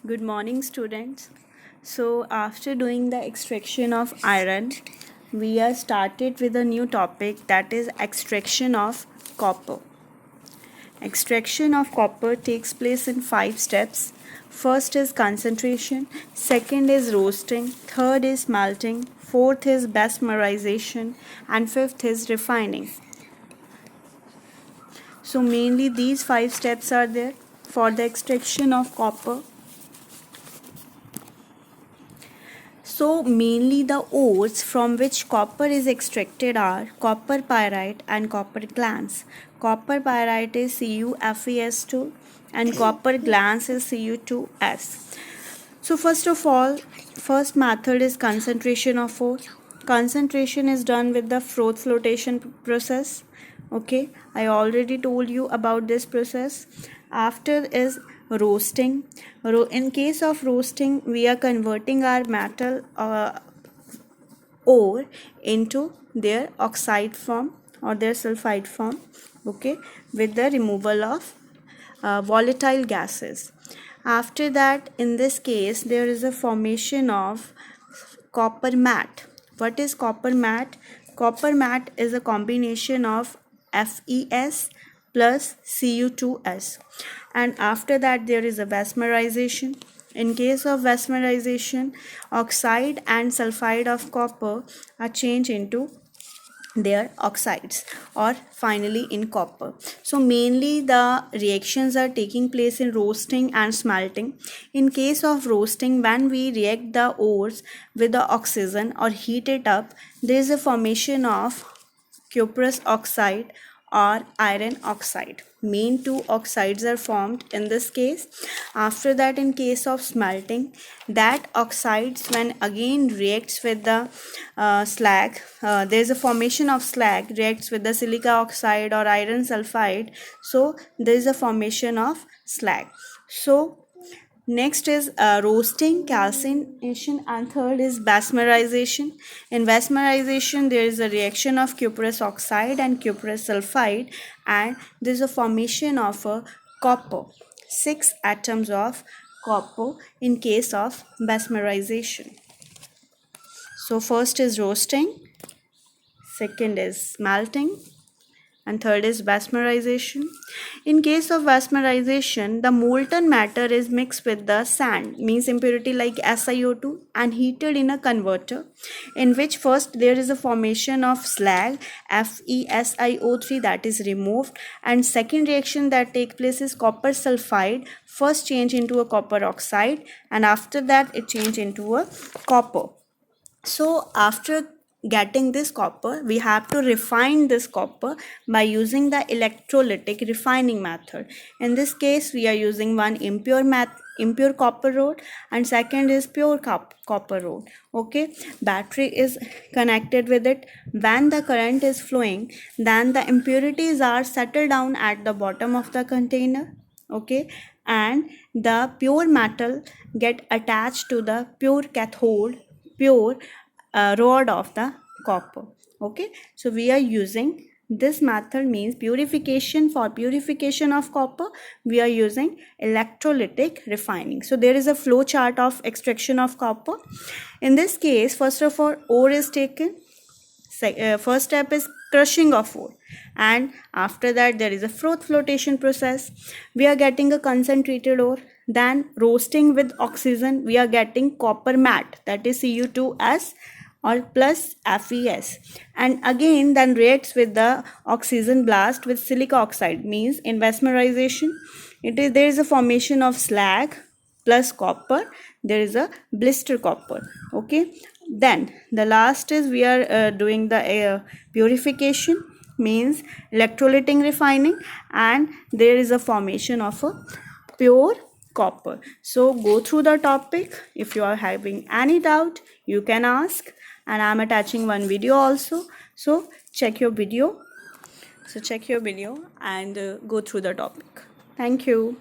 Good morning, students. So, after doing the extraction of iron, we are started with a new topic, that is extraction of copper. Extraction of copper takes place in 5 steps. First is concentration, second is roasting, third is smelting, fourth is mesmerization, and fifth is refining. So, mainly these 5 steps are there for the extraction of copper. So mainly the ores from which copper is extracted are copper pyrite and copper glans. Copper pyrite is CuFeS2 and copper glans is Cu2S. So first of all, first method is concentration of ore. Concentration is done with the froth flotation process. Okay, I already told you about this process. After is roasting. In case of roasting, we are converting our metal ore into their oxide form or their sulfide form, okay, with the removal of volatile gases. After that, in this case, there is a formation of copper matte. What is copper matte? Copper matte is a combination of FeS plus Cu2S, and after that there is a mesmerization. In case of mesmerization, oxide and sulfide of copper are changed into their oxides or finally in copper. So mainly the reactions are taking place in roasting and smelting. In case of roasting, when we react the ores with the oxygen or heat it up, there is a formation of cuprous oxide or iron oxide. Main two oxides are formed in this case. After that, in case of smelting, that oxides when again reacts with the slag, there is a formation of slag reacts with the silica oxide or iron sulfide, so there is a formation of slag. So next is roasting, calcination, and third is mesmerization. In mesmerization, there is a reaction of cuprous oxide and cuprous sulfide, and there is a formation of a copper, 6 atoms of copper in case of mesmerization. So first is roasting, second is smelting, and third is mesmerization. In case of mesmerization, the molten matter is mixed with the sand, means impurity like SiO2, and heated in a converter, in which first there is a formation of slag, FeSiO3, that is removed, and second reaction that takes place is copper sulfide, first change into a copper oxide, and after that it change into a copper. So after getting this copper, we have to refine this copper by using the electrolytic refining method. In this case, we are using one impure copper rod, and second is pure copper rod. Okay, battery is connected with it. When the current is flowing, then the impurities are settled down at the bottom of the container. Okay, and the pure metal get attached to the pure cathode, pure rod of the copper. Okay, so we are using this method, means purification. For purification of copper, we are using electrolytic refining. So there is a flow chart of extraction of copper. In this case, first of all, ore is taken. First step is crushing of ore, and after that there is a froth flotation process. We are getting a concentrated ore. Then roasting with oxygen, we are getting copper matte, that is Cu2S or plus FeS, and again then reacts with the oxygen blast with silica oxide, means in mesmerization there is a formation of slag plus copper, there is a blister copper. Okay, then the last is we are doing the purification, means electrolytic refining, and there is a formation of a pure copper. So go through the topic. If you are having any doubt, you can ask, and I am attaching one video also, so check your video and go through the topic. Thank you.